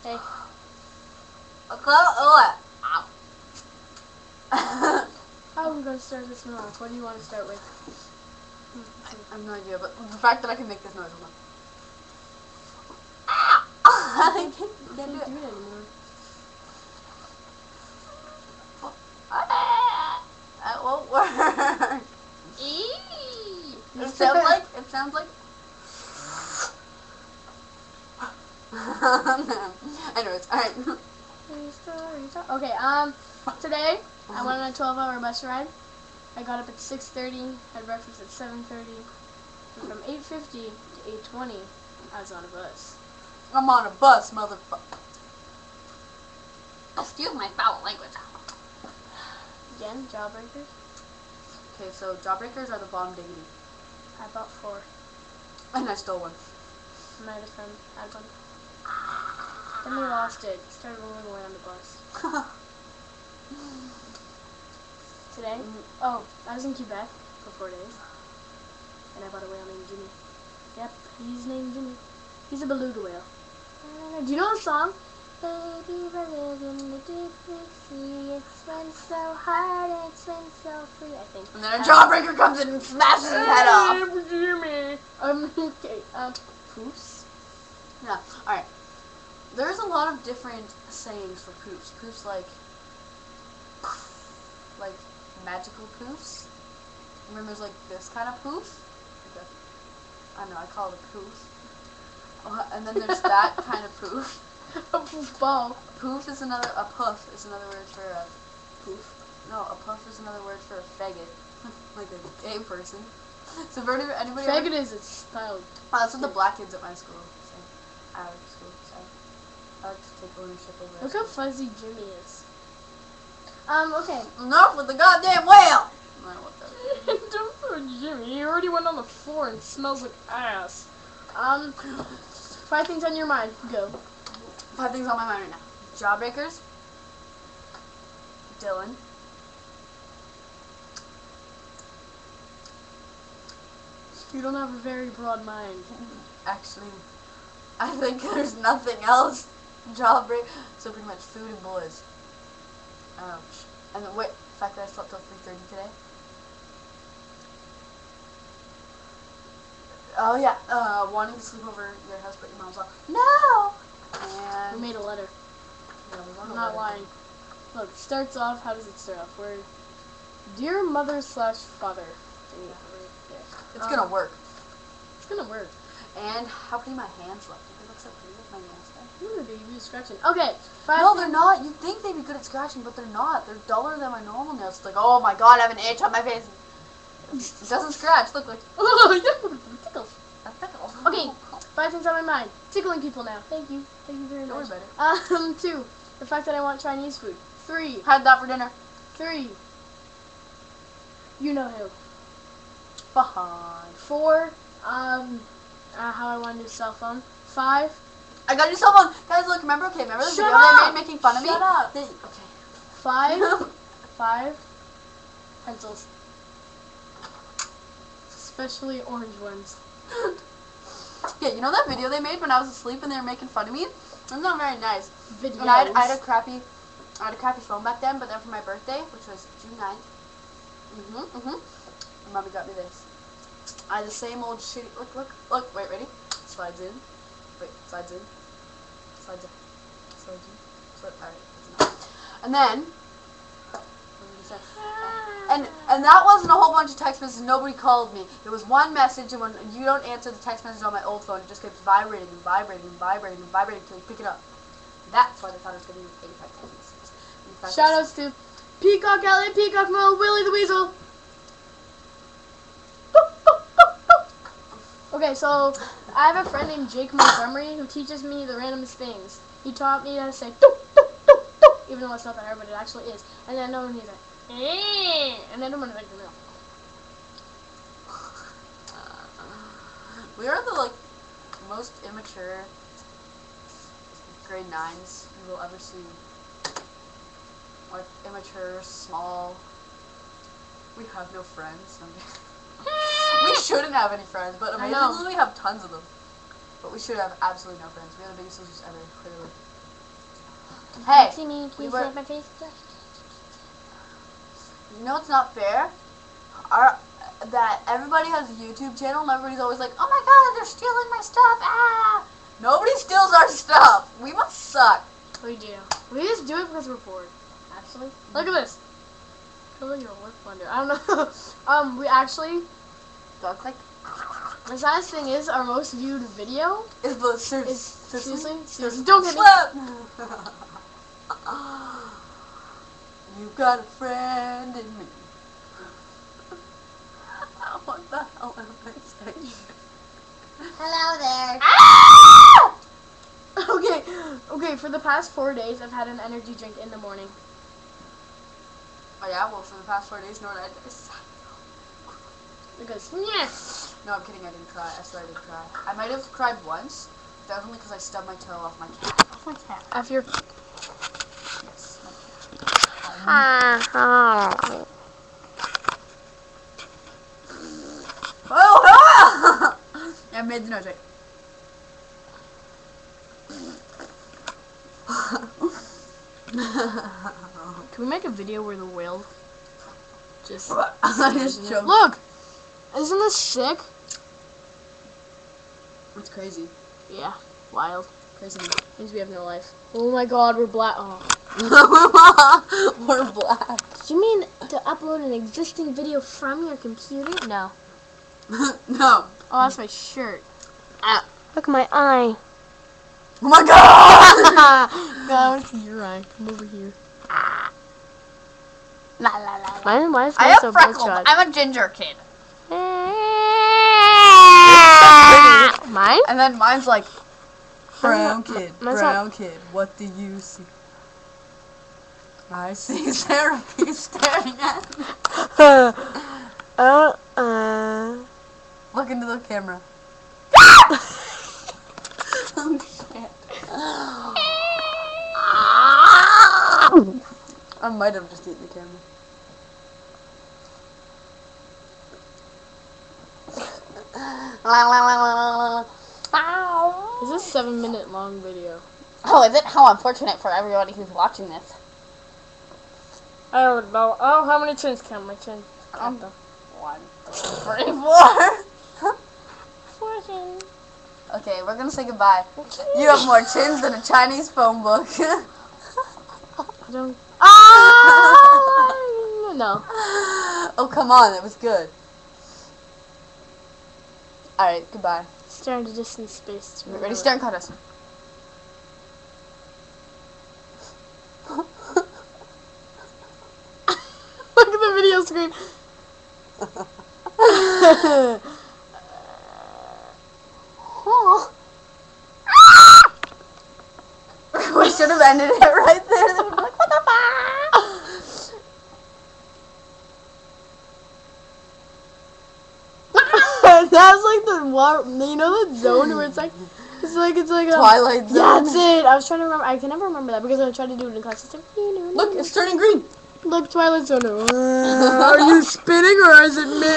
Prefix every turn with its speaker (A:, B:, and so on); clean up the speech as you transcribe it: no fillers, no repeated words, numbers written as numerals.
A: Hey.
B: Ow.
A: How are we going to start this one off? What do you want to start with?
B: I have no idea, but the fact that I can make this noise. I can't do it
A: anymore.
B: That won't work. It sounds like. Anyways, alright.
A: Okay, today I went on a 12-hour bus ride. I got up at 6:30, had breakfast at 7:30, and from 8:50 to 8:20, I was on a bus.
B: I'm on a bus, motherfucker. Excuse my foul language.
A: Again, jawbreakers.
B: Okay, so jawbreakers are the bomb diggity.
A: I bought 4.
B: And I stole one.
A: My other friend had one. Then we lost it. Started rolling away on the bus. Today? Oh, I was in Quebec for 4 days. And I bought a whale named Jimmy. Yep, he's named Jimmy. He's a beluga whale. Do you know the song? Baby, we're living the deep blue sea. It swims so hard and it swims so free, I think.
B: And then a jawbreaker comes in and smashes his head off.
A: Jimmy. Okay, poofs?
B: Yeah, alright. There's a lot of different sayings for poofs. Poofs like magical poofs. And then there's like this kind of poof. Like I don't know, I call it a poof. And then there's that kind of poof.
A: A poof ball.
B: A puff is another word for a poof. No, a puff is another word for a faggot. Like a gay person. So for anybody
A: faggot is it's spelled.
B: Oh, that's what the black kids at my school say. Our school say. I like to take ownership over it.
A: Look how fuzzy Jimmy is. Okay.
B: Enough with the goddamn whale! I don't know what that is.
A: Don't throw Jimmy. He already went on the floor and smells like ass. 5 things on your mind. Go.
B: 5 things on my mind right now. Jawbreakers. Dylan.
A: You don't have a very broad mind.
B: Actually, I think there's nothing else. Jawbreak. So pretty much food and boys. Ouch. And then wait, the fact that I slept till 3:30 today. Oh yeah, wanting to sleep over at your house, but your mom's like, no! And
A: We made a letter.
B: yeah, we wrote
A: I'm
B: a
A: not
B: letter.
A: lying. Look, starts off, how does it start off? We're dear mother/father.
B: It's gonna work.
A: It's gonna work.
B: And how pretty my hands look. They look so pretty with my nails there.
A: Ooh, they be scratching. Okay, 5
B: No, they're not. You think they'd be good at scratching, but they're not. They're duller than my normal nails. It's like, oh my god, I have an itch on my face. It doesn't scratch. Look like
A: Tickles.
B: a pickle.
A: Okay, 5 things on my mind. Tickling people now. Thank you. Thank you very
B: Don't
A: much.
B: worry about it.
A: 2, the fact that I want Chinese food. 3,
B: Had that for dinner.
A: 3, you know who.
B: Fine.
A: 4, how I want a new cell phone. 5,
B: I got a new cell phone. Guys, look, remember the
A: Shut
B: video
A: up!
B: they made making fun of me?
A: Shut up!
B: Okay.
A: 5 pencils. Especially orange ones.
B: Yeah, you know that video they made when I was asleep and they were making fun of me? That's not very nice.
A: Videos.
B: And I had a crappy phone back then, but then for my birthday, which was June 9th, my mommy got me this. I had the same old shitty, look, wait, ready? Slides in. Wait, slides in. Slides in. Slides in. Alright, that's enough. And then, what did you say? And that wasn't a whole bunch of text messages. Nobody called me. It was one message, and when you don't answer the text message on my old phone, it just keeps vibrating and vibrating and vibrating and vibrating until you pick it up. That's why they thought it was going to be 85 text messages.
A: Shoutouts to Peacock Elliot, Peacock Mo, Willie the Weasel. Okay, so I have a friend named Jake Montgomery who teaches me the randomest things. He taught me how to say doo, doo, doo, doo, even though it's not that hard, but it actually is. And then another one he's like, and then I'm gonna like the middle.
B: We are the most immature grade 9s you will ever see. Like immature, small. We have no friends. We shouldn't have any friends, but amazingly we have tons of them. But we should have absolutely no friends. We are the biggest losers ever, clearly. Hey,
A: See me? Can
B: we
A: you
B: were-
A: slap my face?
B: you know what's not fair? That everybody has a YouTube channel and everybody's always like, oh my god, they're stealing my stuff, ah! Nobody steals our stuff. We must suck.
A: We do. We just do it because we're bored. Actually, look at this. Show your work wonder. I don't know. We actually.
B: Dog click.
A: The saddest thing is our most viewed video
B: Is the
A: is seriously.
B: don't
A: get me.
B: You got a friend in me. What the hell am I saying?
C: Hello there.
A: Okay. For the past 4 days, I've had an energy drink in the morning.
B: Oh yeah, well for the past 4 days, no, I
A: Because yeah.
B: No, I'm kidding. I didn't cry. I swear I didn't cry. I might have cried once. That was only because I stubbed my toe off my cat. Off my cat.
A: After your.
B: Yes, my cat. Oh! I made the noise right.
A: Can we make a video where the whale just
B: I just choked.
A: look? Isn't this sick?
B: It's crazy.
A: Yeah, wild.
B: Crazy.
A: Means we have no life. Oh my god, we're black. Oh.
B: We're black.
A: Do you mean to upload an existing video from your computer? No.
B: No.
A: Oh, that's my shirt. Look at my eye.
B: Oh my god!
A: No, I want to see your eye. Come over here.
C: La la la.
A: Why is
C: I
A: mine
C: have
A: so
C: freckles.
A: bloodshot?
C: I'm a ginger kid.
A: Mine?
B: And then mine's like, brown kid,
A: Mine's
B: brown kid, what do you see? I see therapy staring at me. Look into the camera. Oh shit. I might have just eaten the camera.
A: This is a 7-minute long video.
C: Oh, is it? How unfortunate for everybody who's watching this.
A: I don't know. Oh, how many chins count? My chin. Count them.
C: 1, 2, 3, 4.
A: 4 chins.
B: Okay, we're gonna say goodbye. You have more chins than a Chinese phone book.
A: I don't. No.
B: Oh, come on, that was good. Alright, goodbye.
A: Stare into distant space.
B: Ready, stare and cut us.
A: Look at the video screen.
B: We should have ended it right there. They would be like, what the fuck?
A: That's like the you know the zone where it's like a
B: Twilight Zone.
A: Yeah, that's it. I was trying to remember. I can never remember that because I tried to do it in class. It's like,
B: Look, it's turning green.
A: Look, Twilight Zone. Are you spinning or is it me?